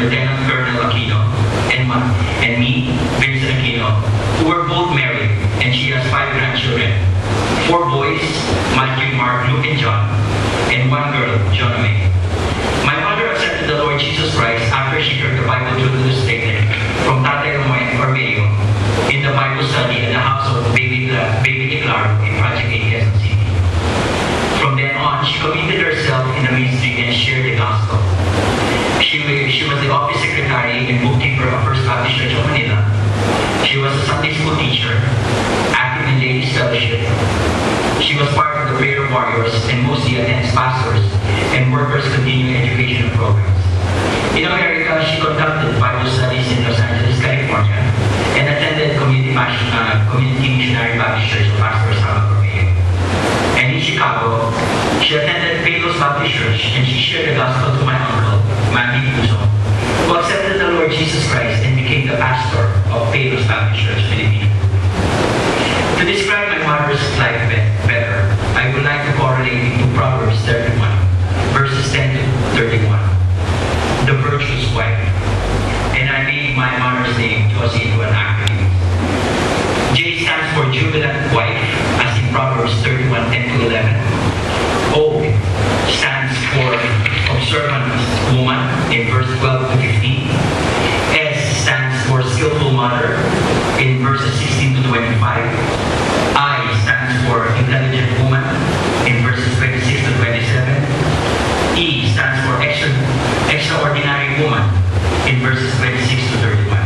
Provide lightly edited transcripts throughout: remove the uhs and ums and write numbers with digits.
Lieutenant Colonel Aquino, and me, Vincent Aquino, who were both married, and she has 5 grandchildren. 4 boys, Matthew, Mark, Luke, and John, and 1 girl, Jonah May. My mother accepted the Lord Jesus Christ after she heard the Bible truth statement from Tatay Ormedio in the Bible study at the house of Baby Claro in Project 8, Quezon City. From then on, she committed herself in the ministry and shared the gospel. She was the office secretary and bookkeeper of First Baptist Church of Manila. She was a Sunday school teacher, active in ladies' fellowship. She was part of the prayer warriors and mostly attends pastors and workers' continuing education programs. In America, she conducted Bible studies in Los Angeles, California, and attended Community Missionary Baptist Church of Pastor Salvador Romeo. And in Chicago, she attended Palos Baptist Church, and she shared the gospel to my uncle, Mandy Puso, who accepted the Lord Jesus Christ and became the pastor of Palos Baptist Church, Philippines. To describe my mother's life better, I would like to correlate it to Proverbs 31, verses 10 to 31, the virtuous wife. And I made my mother's name Josie into an acronym. J stands for jubilant wife, as in Proverbs 31, 10 to 11. O stands for observant woman, in verse 12 to 15. S stands for skillful mother, in verses 16 to 25. I stands for intelligent woman, in verses 26 to 27. E stands for extraordinary woman, in verses 26 to 31.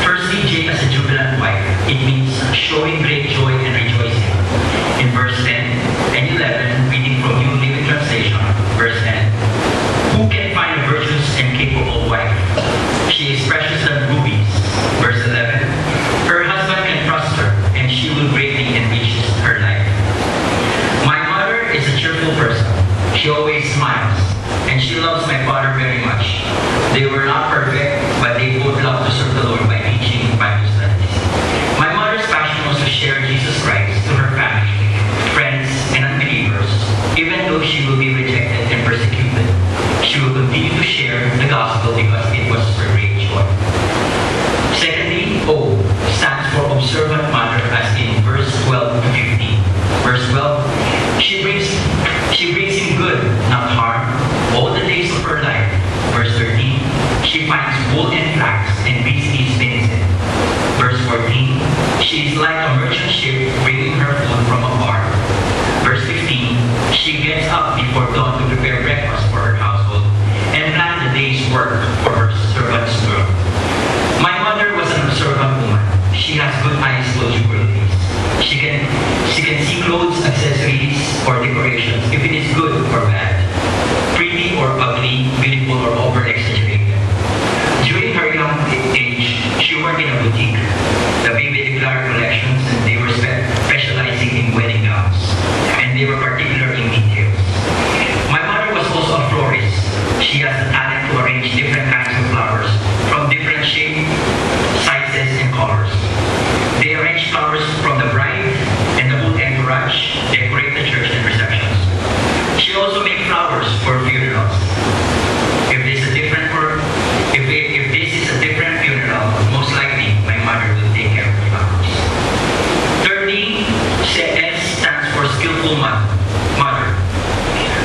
Firstly, J as a jubilant wife, it means showing great joy and rejoicing. In verse 10 and 11, reading from New Living Translation, verse 10, who can find a virtuous and capable wife? She is precious than rubies. Verse 11, her husband can trust her, and she will greatly enrich her life. My mother is a cheerful person. She always smiles, and she loves my father very much. They were not perfect, but they both love to serve the Lord by teaching Bible studies. My mother's passion was to share Jesus Christ to her family, friends, and unbelievers. Even though she will be rejected and persecuted, she will continue to share the gospel because it was her great joy. Secondly, O stands for observant mother, as in verse 12 to 15. Verse 12, she brings him good, not harm, all the days of her life. Verse 13, she finds wool and flax and busy spins it. Verse 14, she is like a merchant ship bringing her food from afar. Verse 15, she gets up before dawn to prepare breakfast for her household and plan the day's work for her servant's girl. My mother was an observant woman. She has good eyes for jewelry. She can see clothes, accessories, or decorations, if it is good or bad, pretty or ugly, beautiful or over-exaggerated. During her young age, she worked in a boutique, the Baby Claro collections, and they were specializing in wedding gowns, and they were particular in details. My mother was also a florist. She has the talent to arrange different kinds of flowers from different shapes, sizes, and colors. They arrange flowers from the bride and the whole entourage, decorate the church and receptions. She also makes flowers for funerals. If this is a different funeral, most likely my mother will take care of the flowers. Thirdly, S stands for skillful mother.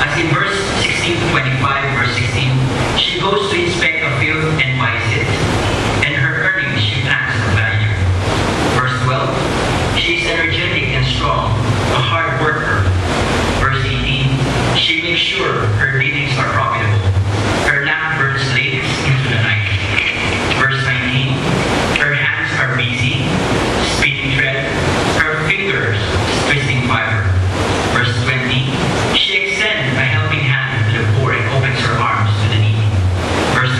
As in verse 16 to 25, verse 16, she goes to inspect a field and buys it, and her earnings she plans for that year. Verse 12, she is energetic and strong, a hard worker. Verse 18, she makes sure her dealings are profitable. Her lamp burns late into the night. Verse 19, her hands are busy, spinning thread, her fingers twisting fiber. Verse 20, she extends a helping hand to the poor and opens her arms to the needy. Verse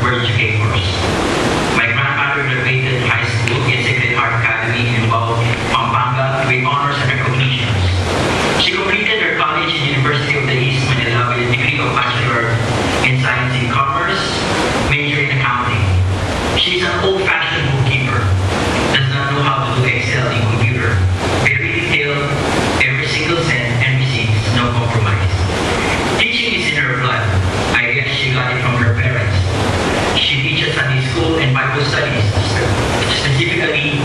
were educators. My grandmother graduated high school in Sacred Heart Academy in Bao, Pampanga with honors and recognitions. She completed her college in University of the East Manila with a degree of Bachelor in Science in Commerce, major in accounting. She's an old-fashioned bookkeeper, does not know how to do Excel in computer, very detailed, every single cent and receipts, no compromise. Teaching is in her blood. I guess she got it from her parents. She teaches Sunday school and Bible studies, specifically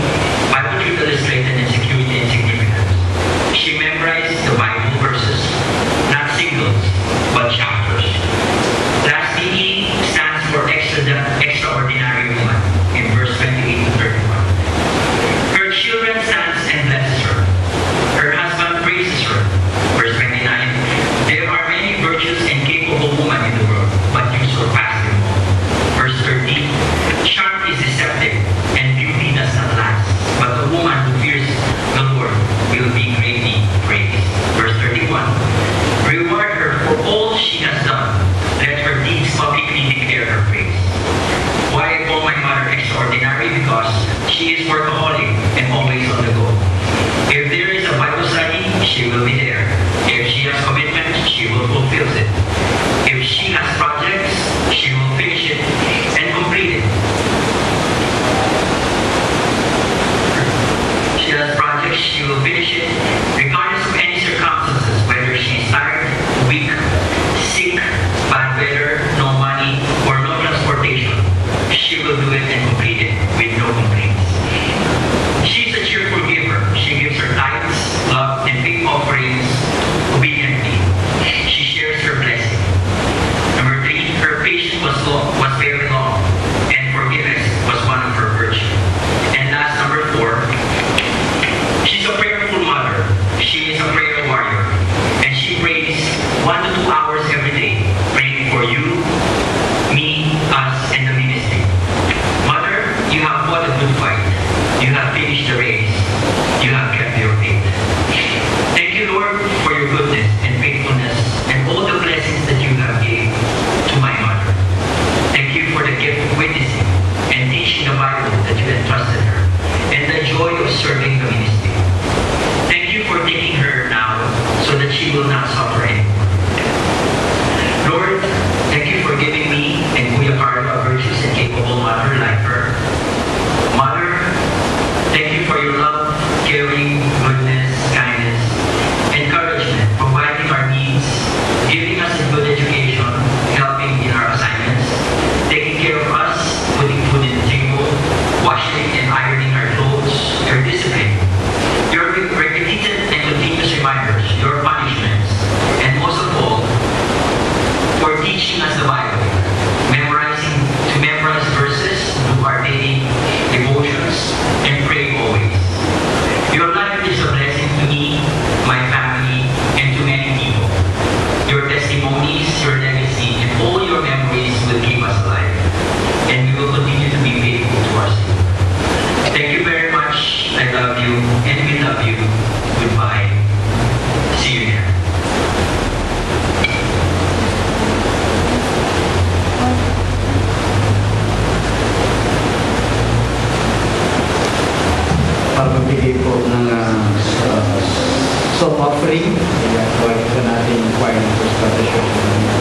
Bible truth illustrated and security and significance. She memorized the Bible verses, not singles, but chapters. Lastly, E stands for extraordinary woman in verse 28 to 31. Her children stands and blesses her. Her husband praises her. Verse 29, there are many virtuous and capable women in the world, but you surpass them all. Verse 30, charm is deceptive and beauty does not last, but the woman who fears the Lord will be greatly praised. Verse 31, reward her for all she has done. Let her deeds publicly declare her praise. Why I call my mother extraordinary? Because she is workaholic and always on the go. If there is a Bible study, she will be there. If she has commitment, she will fulfill it. If she has projects, she will finish it and complete it. She has projects, she will finish it regardless of any circumstances, whether she is tired, weak, sick, bad weather, no money, or no transportation. She will do it and complete it with no complaints. She's a cheerful giver. She gives her tithes, love, and big offerings obediently. She shares her blessing. Number 3, her patience was very long, and forgiveness was one of her virtues. And last, number 4, she's a prayerful mother. She is a prayer warrior, and she prays 1 to 2 hours every day, praying for you, me, us, and the ministry. Mother, you have fought a good fight. You have finished the race. You have kept your faith. Thank you, Lord, for your goodness and faithfulness and all the blessings that you have given to my mother. Thank you for the gift of witnessing and teaching the Bible that you entrusted her and the joy of serving the ministry. Thank you for taking her now so that she will not suffer anymore. Lord, thank you for giving me and Kuya Carla a virtuous and capable mother like her. Mother, thank you for your love, caring, goodness, kindness, encouragement, providing our needs, giving us a good education, helping in our assignments, taking care of us, putting food in the table, washing and ironing our clothes, your discipline, your repeated and continuous reminders, your punishments, and most of all, for teaching us the Bible, to memorize verses, do our daily devotions, and pray always. Your life is a blessing to me, my family, and to many people. Your testimonies, your legacy, and all your memories will keep us alive, and we will continue to be faithful to our Savior. Thank you very much. I love you, and we love you. Goodbye. See you there. Para magbigay po ng song offering, i-acquire po natin yung choir ng First Baptist Church of Manila.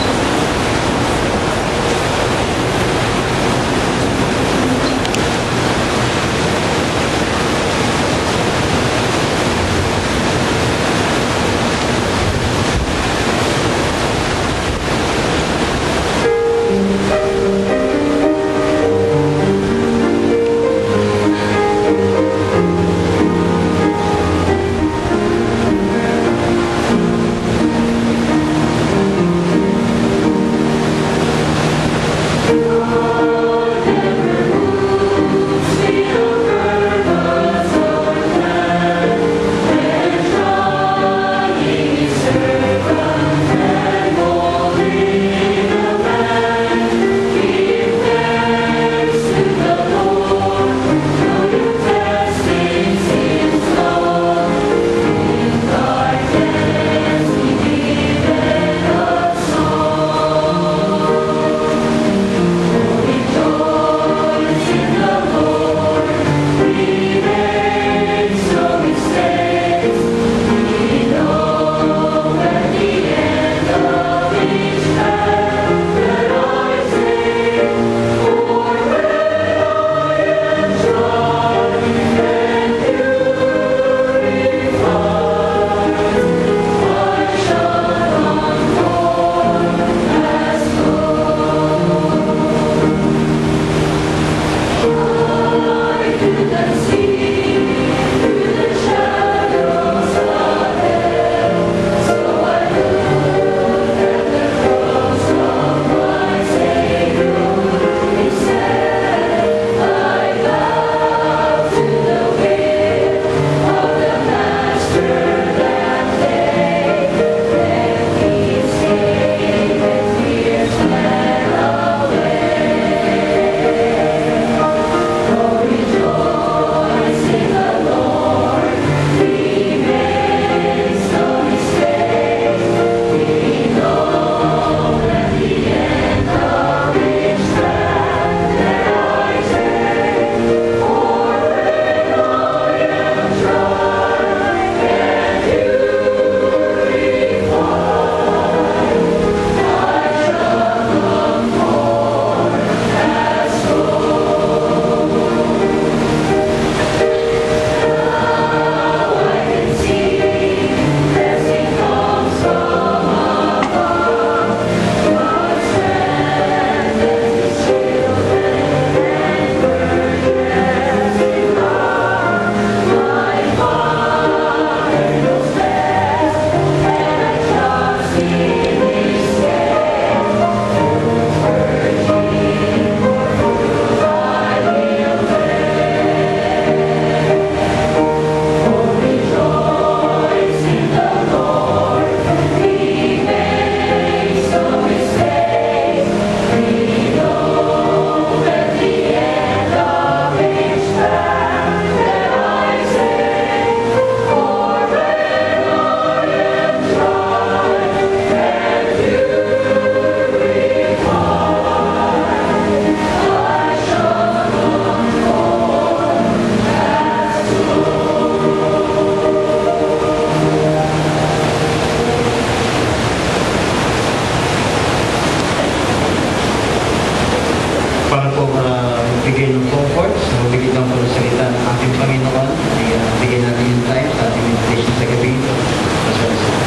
magbigay ng comfort, sa magbigay ng salita ng ating Panginoon. Ay bigyan natin yung time sa ating meditation sa gabi. Pasalamat.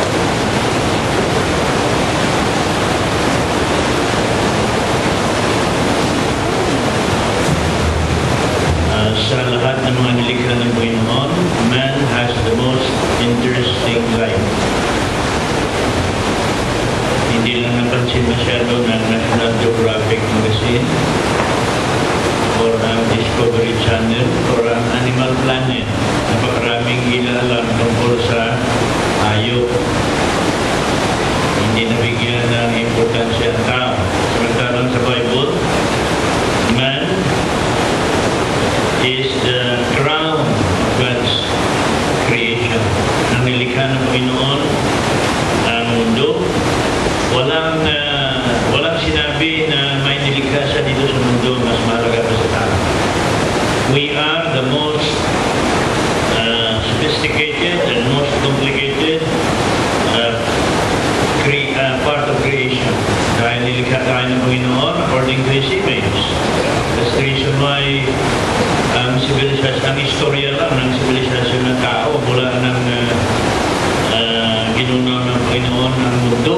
Sa lahat ng mga nilikha ng Panginoon, man has the most interesting life. Hindi lang napansin masyado ng National Geographic Magazine or ang Discovery Channel or ang Animal Planet. Napakaraming ilaalam tungkol sa hayop. Hindi nabigyan ng importansya ang tao. Samantalang sa Bible, man is the crown of God's creation. Ang nilikha ng Panginoon ang mundo. Walang sinabi na may nilikha siya dito sa mundo mas mahalaga pa sa tao. We are the most sophisticated and most complicated part of creation. Dahil nilikha tayo ng Panginoon according to His image. That's the reason why ang istorya lang ng sibilisasyon ng tao mula ng ginunaw ng Panginoon ng mundo.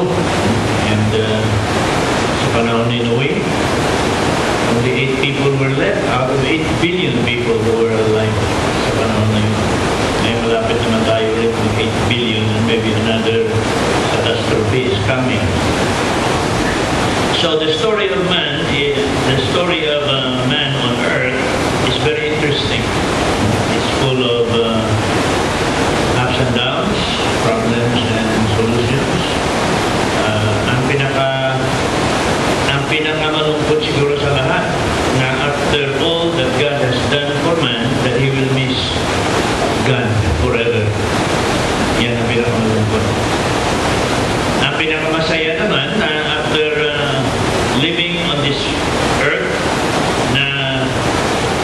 And sa panahon ni Noe, only 8 people were left out of 8 billion people who were alive sa panahon na yun. Ngayon malapit naman tayo ulit ng 8 billion and maybe another catastrophe is coming. So the story of man, the story of man on earth is very interesting. It's full of ups and downs, problems and solutions. Ang pinakamalungkot siguro sa lahat na after all that God has done for man, that he will miss God forever. Yan ang pinakamalungkot. Ang pinakamasaya naman na after living on this earth, na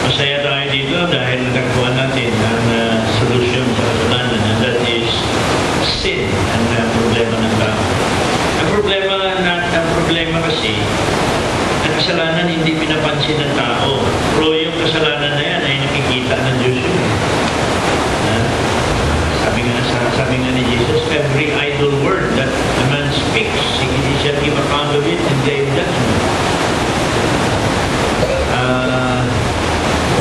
masaya tayo dito dahil nagkakuha natin ang solusyon sa kasalanan, and that is sin ang problema ng tao. Ang problema kasi, ang kasalanan hindi pinapansin ng tao. Pero yung kasalanan na yan ay nakikita ng Diyos yun. Sabi nga ni Jesus, every idle word that a man speaks, he shall give account of it in the day of judgment.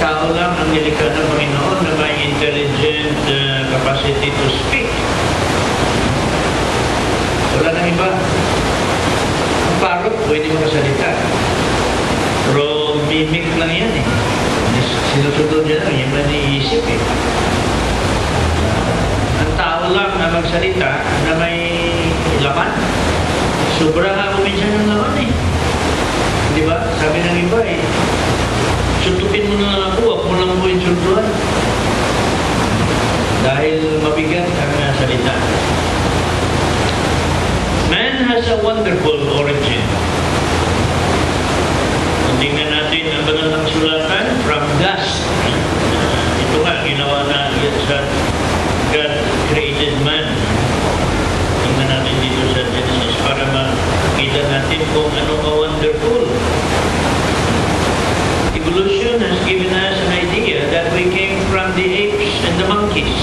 Tao lang ang nilikha ng Panginoon na may intelligent capacity to speak. Wala nang iba. Ang parot, pwede makasalita. Pero mimic lang yan eh. Sinusunod niya lang, yung naniisip eh. Ang tao lang na magsalita na may laman. Sobra nga ako minsan ng laman eh. Di ba? Sabi ng iba eh, suntukin mo na lang ako, wag mo lang po insultuhan. Dahil mabigat ang salita. Man has a wonderful origin. Tingnan natin ang banal ng sulatan, from dust. Ito nga, ginawa na sa God created man. Tingnan natin dito sa Genesis para makita natin kung ano ka-wonderful. Evolution has given us an idea that we came from the apes and the monkeys.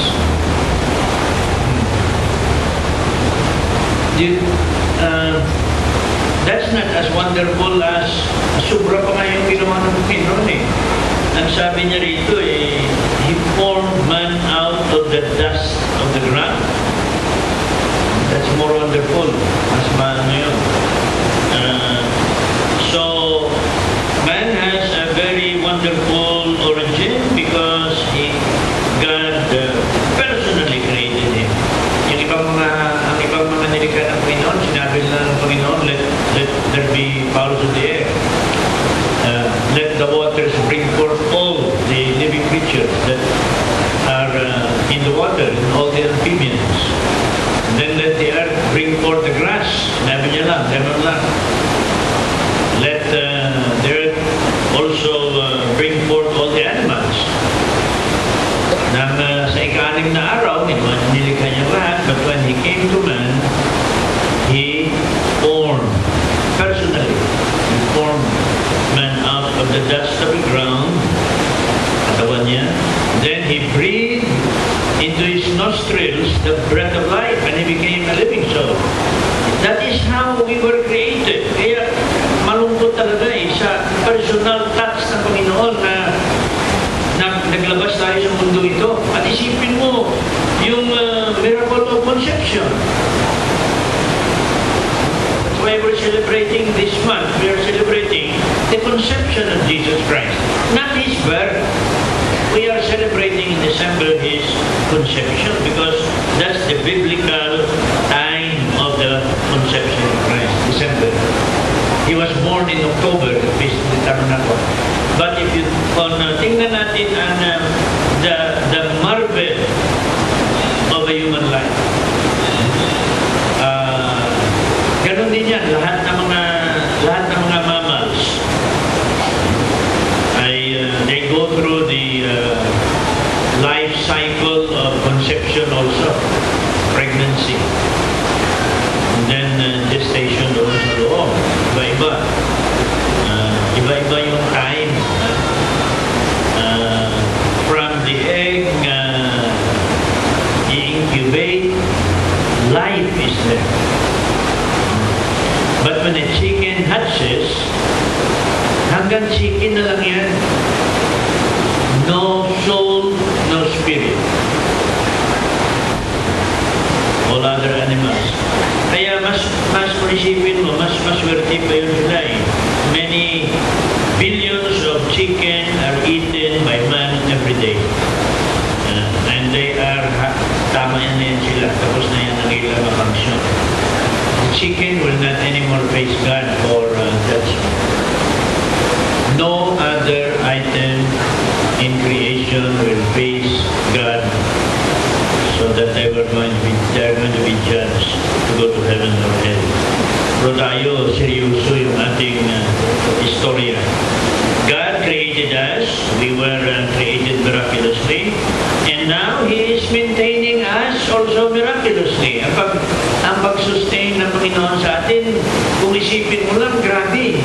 That's not as wonderful as sobra pa nga yung ginawa ng Panginoon eh. Ang sabi niya rito eh, He formed man out of the dust of the ground. That's more wonderful. Mas maano yun. So, man has a very wonderful origin because God personally created him. Ang ibang mga nilikha ng Panginoon, sinabi nila ng Panginoon, let there be fowls of the air. Let the waters bring forth all the living creatures that are in the water, and all the amphibians. And then let the earth bring forth the grass. Sinabi niya lang, never lang. Let the earth also bring forth all the animals. Nang sa ika-6 na araw, nilikha niya lahat, but when He came to man, He formed, personally, He formed man out of the dust of the ground nostrils the breath of life, and he became a living soul. That is how we were created. Kaya malungkot talaga sa personal touch ng Panginoon na naglabas tayo sa mundo ito. At isipin mo yung miracle of conception. That's why we're celebrating this month. We are celebrating the conception of Jesus Christ, not His birth. We are celebrating in December His conception because that's the biblical time of the conception of Christ, December. He was born in October, the feast of the Tabernacle. But if you tingnan natin ang the marvel of a human life, ganun din yan. Lahat ng mga mammals they go through the life cycle of conception also, pregnancy, and then gestation doon sa loob. Iba-iba. Iba-iba yung time. From the egg, i-incubate, life is there. But when a chicken hatches, hanggang chicken na lang yan. No soul, no spirit. All other animals. Kaya mas isipin mo, mas maswerte pa yun sila eh. Many billions of chicken are eaten by man every day. And they are, tama yan sila, tapos na yan ang ilang function. The chicken will not anymore face God for judgment. No other item in creation will face God so that they are going to be judged to go to heaven or hell. Pero tayo, seryoso yung ating istorya. God created us. We were created miraculously. And now He is maintaining us also miraculously. Ang pag-sustain ng Panginoon sa atin, kung isipin mo lang, grabe.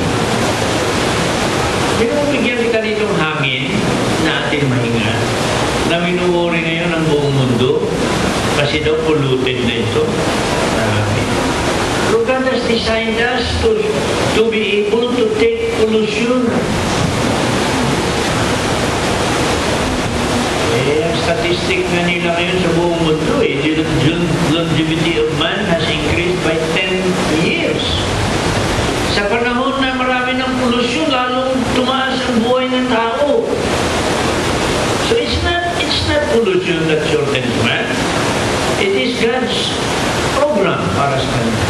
Yung bigyan kita nitong hangin na ating mahinga, na minuuri ngayon ang buong mundo, kasi daw polluted na ito. So God has designed us to be able to take pollution. Ang statistic na nila ngayon sa buong mundo, the longevity of man has increased by 10 years. Sa panahon na marami ng pollution, lalong tumaas ang buhay ng tao. So it's not pollution that shortens man. It is God's program para sa kanila.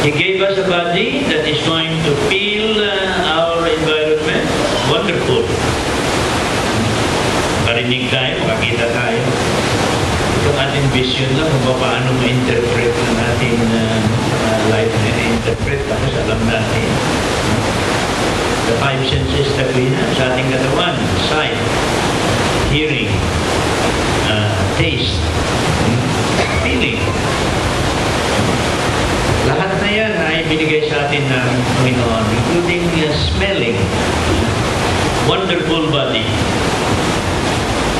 He gave us a body that is going to feel our environment. Wonderful. Marinig tayo, makakita tayo. Itong ating vision lang kung paano ma-interpret ng ating life na interpret tapos alam natin. The five senses that we have sa ating katawan: sight, hearing, taste, feeling. Lahat na yan ay binigay sa atin ng Panginoon, including smelling. Wonderful body.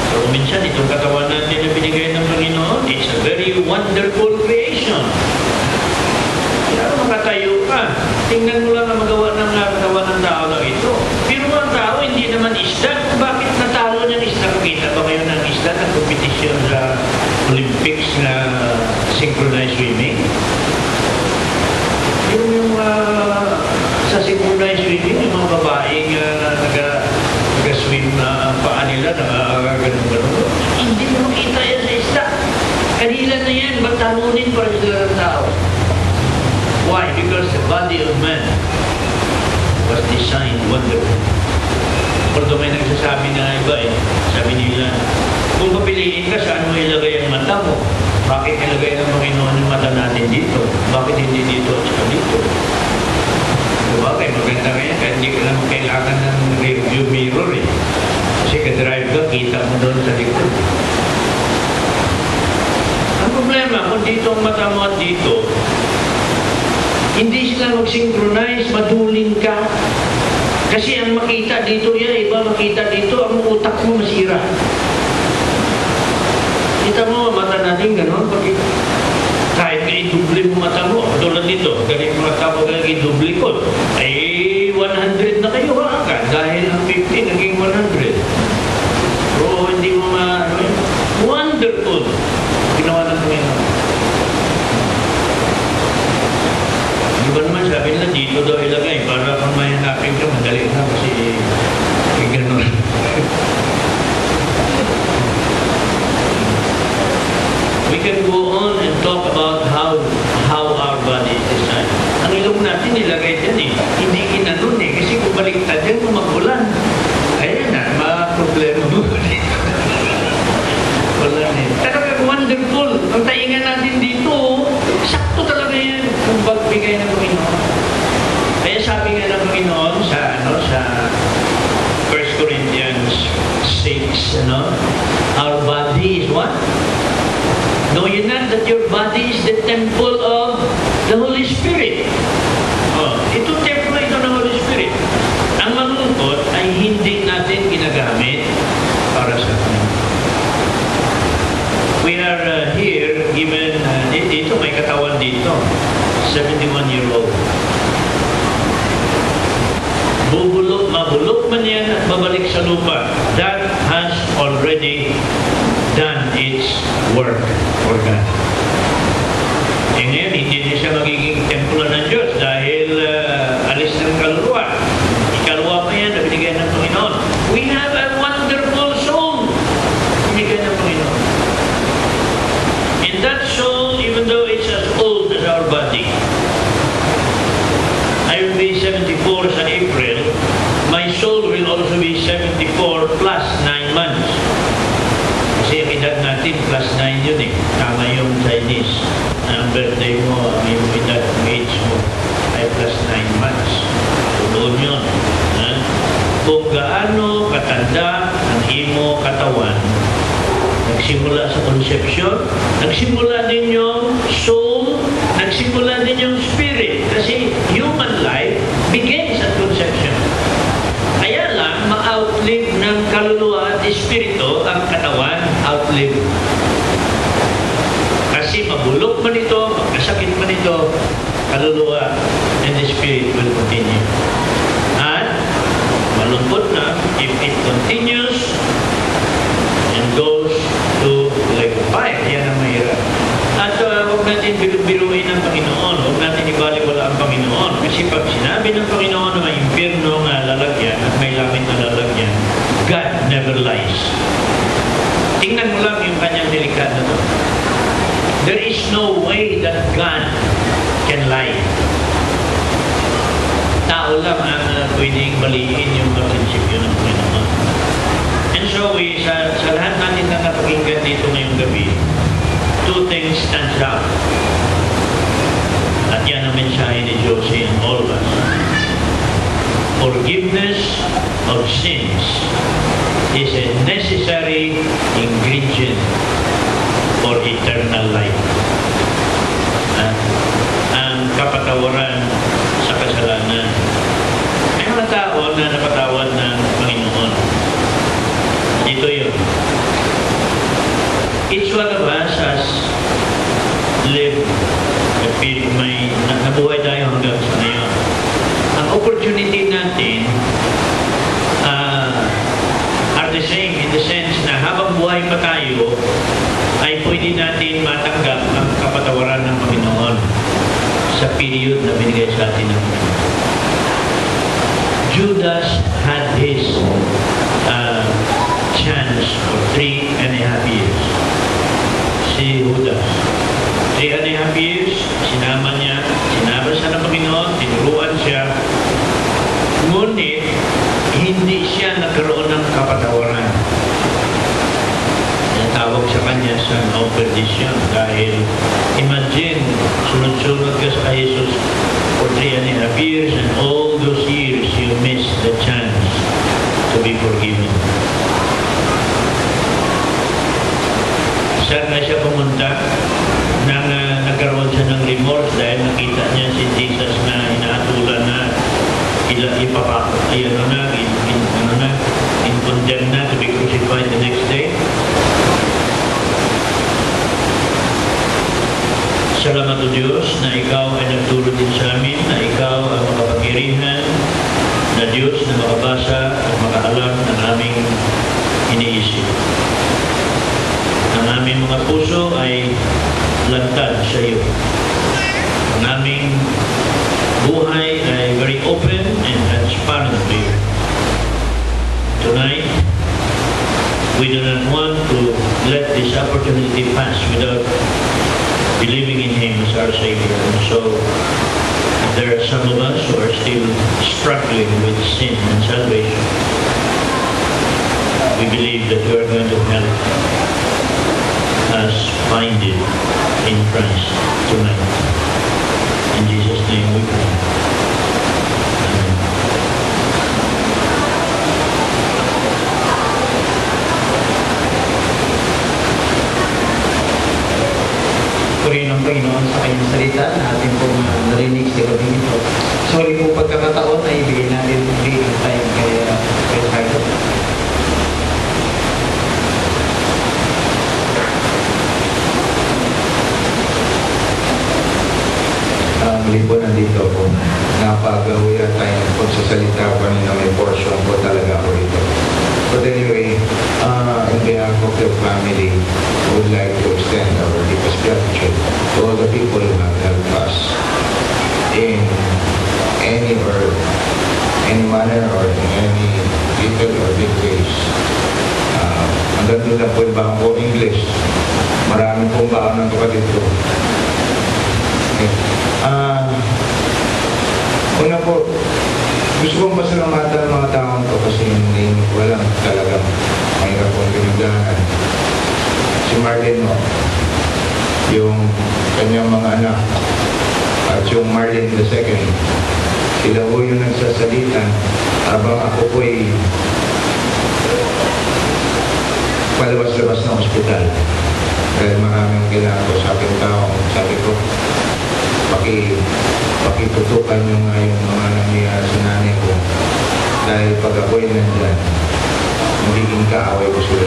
Pero minsan itong katawan natin na binigay ng Panginoon, it's a very wonderful creation. Kaya makatayo ka, tingnan mo lang ang magawa ng katawan ng tao na ito. Pero ang tao, hindi naman isda. Bakit natalo ng isda? Pakita ba kayo ng isda na competition sa Olympics na synchronized swimming? Yung sa synchronized swimming, yung mga babaeng nag-swim na paa nila, ganun-ganun. Hindi mo makita yan sa isda. Kanila na yan, ba't talunin para sila ng tao? Why? Because the body of man was designed wonderful. Although may nagsasabi na iba sabi nila, kung papiliin ka, saan mo ilagay ang mata mo? Bakit ilagay ng Panginoon yung mata natin dito? Bakit hindi dito at saka dito? Diba? Kaya maganda kaya, kaya hindi ka lang kailangan ng rearview mirror eh. Kasi ka-drive ka, kita mo doon sa likod. Ang problema, kung dito ang mata mo at dito, hindi sila mag-synchronize, maduling ka. Kasi ang makita dito yan, iba makita dito, ang utak mo masira. Kita mo, mata natin gano'n, kahit ka i-double mo mata mo, tulad nito, galing mga tao galing i-double ko, ay 100 na kayo agad dahil ang 50 naging 100. Pero hindi mo wonderful ginawa ng Panginoon. Di ba naman sabi nila dito daw ilagay para kung may hanapin ka, madali na kasi gano'n. We can go on and talk about how our body is designed. Ang ilong natin nilagay dyan hindi kinanon kasi kung baliktad yan, kung magulan, ayan na, problema mo dito. Wala na talaga wonderful. Ang taingan natin dito, sakto talaga yan kung pagbigay ng Panginoon. Kaya sabi nga ng Panginoon sa 1 Corinthians 6, our body is what? Know ye not that your body is the temple of the Holy Spirit? Ito templo ito ng Holy Spirit. Ang malungkot ay hindi natin ginagamit para sa Panginoon. We are here given, dito may katawan dito, 71-year-old. Mabulok man yan at babalik sa lupa. That has already done its work for God. Ngayon, hindi niya siya magiging templo ng Diyos dahil alis ng kaluluwa. Ikaluluwa pa yan na binigay ng Panginoon. We have a wonderful soul binigay ng Panginoon. And that soul, even though it's as old as our body, I will be 74 sa April, my soul will also be 74 plus 9 months. Kasi ang edad natin, plus 9 yun Tama yung Chinese. Ang birthday mo, ang iyong edad, ang age mo, ay plus 9 months. Doon yun. Kung gaano katanda ang imo katawan, nagsimula sa conception, nagsimula din yung soul, nagsimula din yung spirit. Kasi human life begins at conception. Kaya lang, ma-outlive ng kaluluwa at espiritu ang katawan, outlive. Kasi mabulok man ito, magkasakit man ito, kaluluwa and the spirit will continue. At malungkot na, if it continues and goes to like fire, yan ang mahirap. At huwag natin biruin ang Panginoon, huwag natin ibaliwala ang Panginoon. Kasi pag sinabi ng Panginoon na may impyerno nga lalagyan at may langit na lalagyan, God never lies. Tingnan mo lang yung kanyang delikad na to. There is no way that God can lie. Tao lang ang pwedeng baliin yung prinsipyo ng Panginoon. And so, sa lahat natin na napakinggan dito ngayong gabi, two things stands out. At yan ang mensahe ni Jose and all of us. Forgiveness of sins is a necessary ingredient for eternal life. Ang kapatawaran sa kasalanan. May mga tao na napatawad ng Panginoon. Ito yun. Each one of us has lived a period, nabuhay tayo hanggang sa ngayon. Ang opportunity natin are the same in the sense na habang buhay pa tayo, ay pwede natin matanggap ang kapatawaran ng Panginoon sa period na binigay sa atin ng Panginoon. Judas had his chance for 3.5 years. Si Judas. 3.5 years, sinama siya ng Panginoon, tinuruan siya. Ngunit, hindi siya nagkaroon ng kapatawaran. Tawag sa kanya sa no perdition dahil imagine, sunod-sunod ka sa Jesus for 3.5 years and all those years you missed the chance to be forgiven. Saan na siya pumunta? Nagkaroon siya ng remorse dahil nakita niya si Jesus na inaatulan na in-condemn na to be crucified the next day. Salamat o Diyos na Ikaw ay nagturo din sa amin na Ikaw ang makapangyarihan na Diyos na makabasa at makaalam ng aming iniisip. Ang aming mga puso ay lantad sa iyo. Ang aming buhay ay very open and transparent to you. Tonight, we do not want to let this opportunity pass without believing in Him as our Savior. And so, there are some of us who are still struggling with sin and salvation. We believe that you are going to help us find it in Christ tonight. In Jesus' name we pray. Amen. Purihin ang Panginoon sa kanyang salita na ating pong narinig sa gabi ito. Sorry po pagkakataon na ibigay natin ang time kay Ricardo. Muli po nandito po. Napagawiran tayo ng pagsasalita ko na may portion po talaga ako ito. But anyway, in behalf of the family, I would like to extend our deepest gratitude to all the people who have helped us in any manner or in any little or big ways. Hanggang doon na po yung baka po English. Marami pong baka ng kapatid ko. Okay. Una po, gusto kong pasalamatan ang mga taong to kasi hindi ko alam talagang mahirap kong pinagdaanan. Si Marlene mo, yung kanyang mga anak, at yung Marlene II, sila po yung nagsasalita habang ako po ay palabas-labas ng ospital. Dahil maraming kailangan ko sa aking tao, sabi ko, pakitutukan nyo nga yung mga nangyayari sa nanay ko. Dahil pag ako'y nandyan, magiging kaaway ko sila.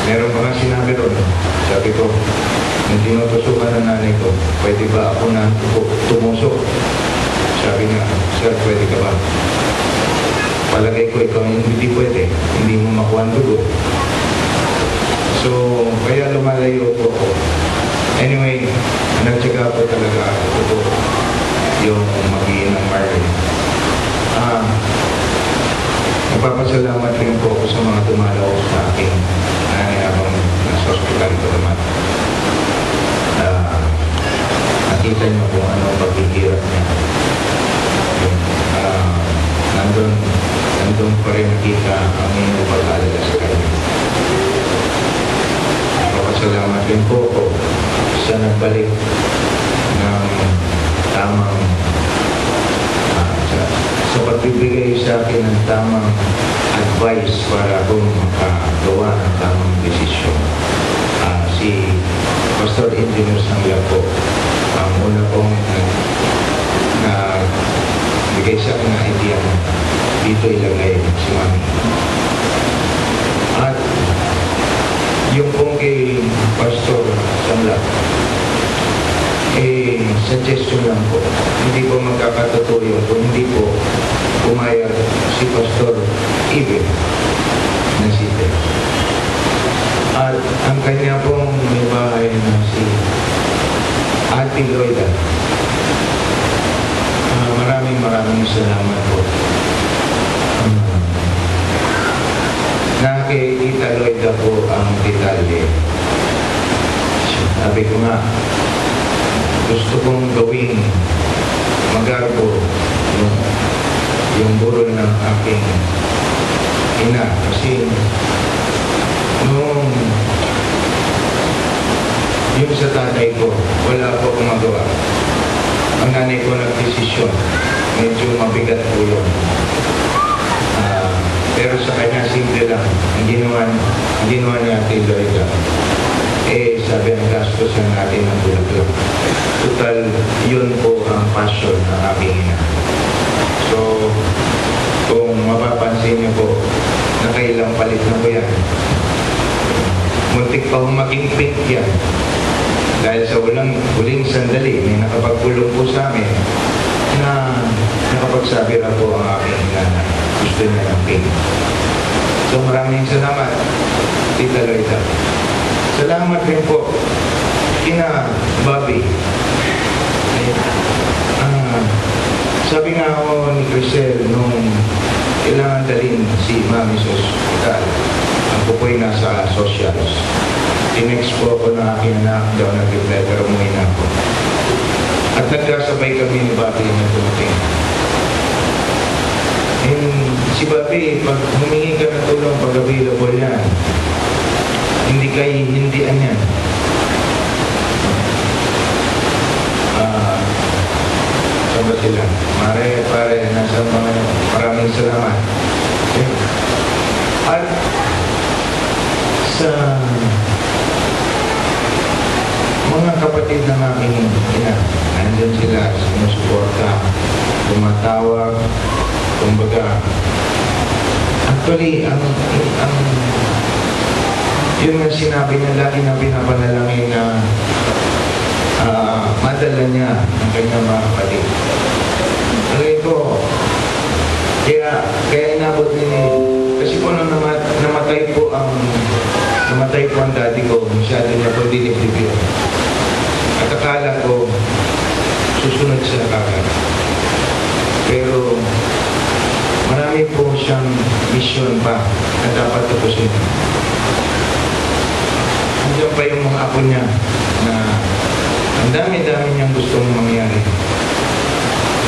Meron pa nga sinabi ron, sabi ko, nung tinutusukan ng nanay ko, pwede ba ako na tumusok? Sabi niya, sir, pwede ka ba? Palagay ko ikaw, hindi pwede, hindi mo makuha ang dugo. So, kaya lumalayo po ako. Anyway, nagtsaga po talaga ako po yung mag-iin ng Marlene. Nagpapasalamat rin po ako sa mga dumalaw sa akin habang nasa hospital ko naman. Nakita niyo kung ano paghihirap niya. Nandun pa rin nakita ang inyong pag-alala sa kanya. Nagpapasalamat rin po ako sa nagbalik ng tamang sa pagbibigay sa akin ng tamang advice para akong makagawa ng tamang desisyon. Si Pastor Engineer Sangla po, ang una pong bigay sa akin ng idea na dito ilagay si Mami. At yung pong kay Pastor Sangla, suggestion lang po. Hindi po magkakatotoo yun kung hindi po pumayag si Pastor Ibe na site. At ang kanya pong may bahay na si Ate Loida. Maraming salamat po. Nakikita Loida po ang detalye. Sabi ko nga, gusto kong gawing magarbo yung burol ng aking ina kasi nung yung sa tatay ko wala po akong magawa. Ang nanay ko nagdesisyon, medyo mabigat po yun. Pero sa kanya simple lang ang ginawa niya Ate Loida. Sabi ang gastusan natin ng bulaklak. Total, yun po ang passion ng aking ina. So, kung mapapansin niyo po, nakailang palit na po yan. Muntik pa maging pink yan. Dahil sa huling sandali, may nakapagpulong po sa amin na nakapagsabi na po ang aking nanay. Gusto niya ng ping. So maraming salamat, Tita Loida. Salamat rin po kina Bobby. Sabi nga ako ni Crisel nung kailangan dalhin si Mami sa ospital. Ako po'y nasa socials. Tinext po ako na aking anak daw nag-reply pero umuwi na ako. At nagkasabay kami ni Bobby na dumating. Si Bobby, pag humingi ka ng tulong pag available yan, hindi ka hihindian yan. Saan ba sila? Pare, nasa mga maraming salamat. At sa mga kapatid ng aking ina, nandyan sila, sumusuporta, tumatawag, kumbaga. Actually, yun ang sinabi na lagi na pinapanalangin na madala niya ang kanyang mga kapatid. Alay ko, kaya inabot niya, kasi po nung namatay po ang daddy ko, masyado niya po dinibdib yun. At akala ko, susunod siya kagad. Pero, marami po siyang mission pa na dapat tapusin. Nandiyan pa yung mga apo niya na ang dami-dami niyang gustong mangyari.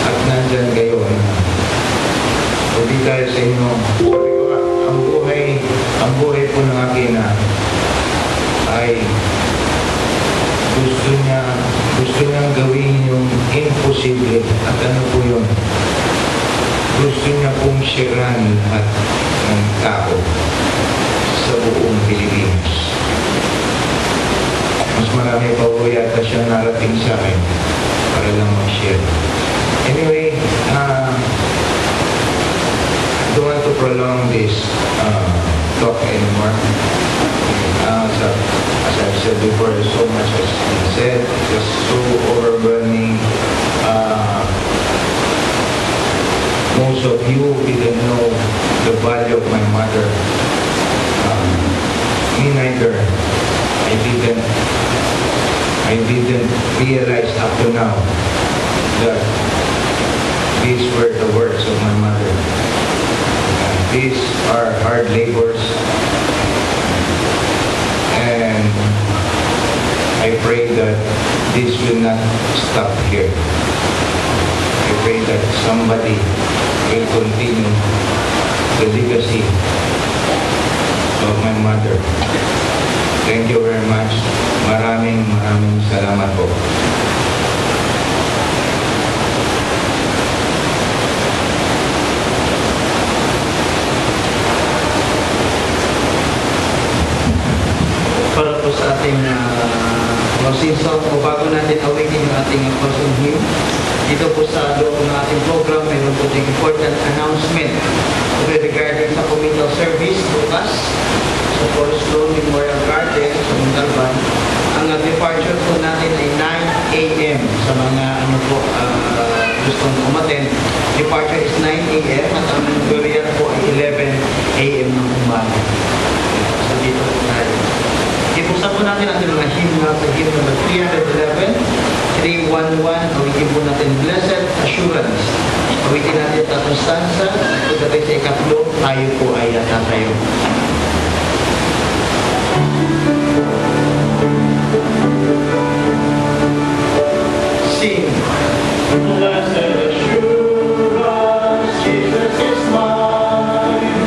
At nandyan kayo na hindi dahil sa inyo. Sabi ko nga, ang buhay po ng akin na ay gusto niyang gawin yung imposible. At ano po yun? Gusto niya pong sharean lahat ng tao sa buong Pilipinas. Mas marami pa po yata siya narating sa akin para lang mag-share. Anyway, I don't want to prolong this talk anymore. As I've said before, so much has been said. It was so overwhelming. Most of you didn't know the value of my mother. Me neither. I didn't realize up to now that these were the words of my mother. These are hard labors, and I pray that this will not stop here. I pray that somebody will continue the legacy of my mother. Thank you very much. Maraming salamat po. Para po sa ating season o bago natin awitin yung ating closing hymn, dito po sa loob ng ating program, mayroon po yung important announcement regarding sa communal service bukas sa Forest Lawn Memorial Garden sa Montalban. Ang departure po natin ay 9 a.m. sa mga gustong umattend. Departure is 9 a.m. at ang burial po ay 11 a.m. ng umaga. So dito po tayo. Ipusan po natin ang mga hymn sa hymn number 311, 311, awitin po natin Blessed Assurance. Awitin natin ang tatong stanza, pagkatay sa ikatlo, tayo po ay tatayo. Sing. Blessed assurance, Jesus is mine.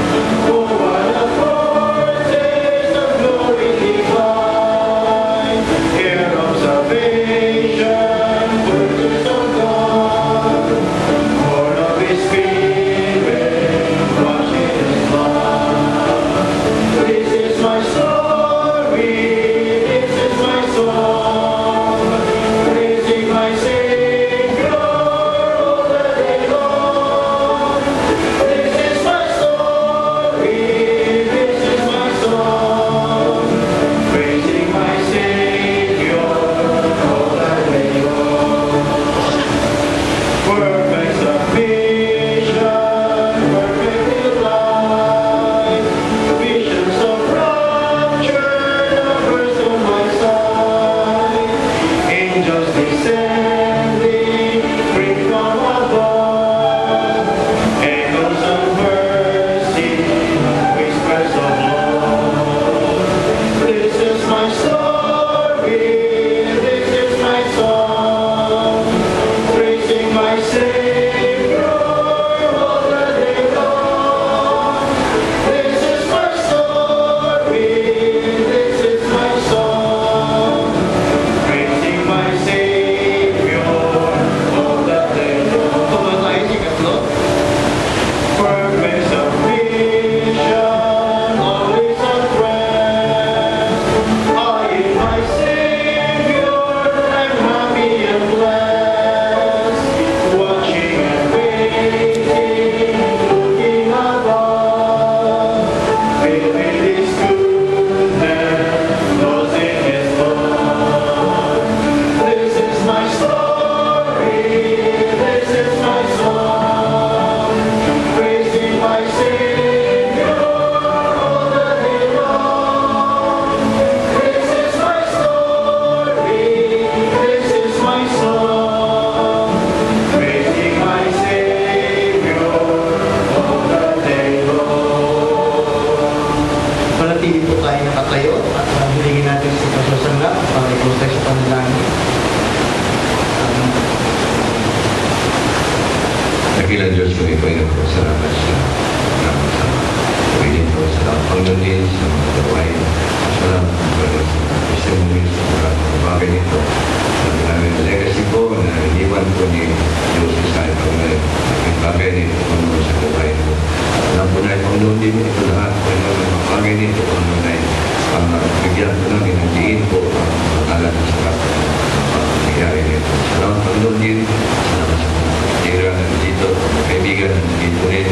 Oh, what a foretaste of glory divine. Heir of salvation, purchase of God. Born of His Spirit, washed in His blood. This is my story, this is my song. Praising my Savior dakilang Diyos ko ito ay po. Salamat sa pagiging po sa Panginoon din sa mga gawain. Salamat po sa testimony sa mga bagay nito. Sabi namin ang legacy po na iniwan po ni Diyos sa Panginoon. Ang bagay nito Panginoon sa gawain po. Alam po na Panginoon din mo ito lahat. Panginoon ang bagay nito Panginoon ay bigyan po namin ang diin po ang pangalan sa nangyari nito. Salamat Panginoon din. Salamat sa mga tira na dito, mga kaibigan na dito rin.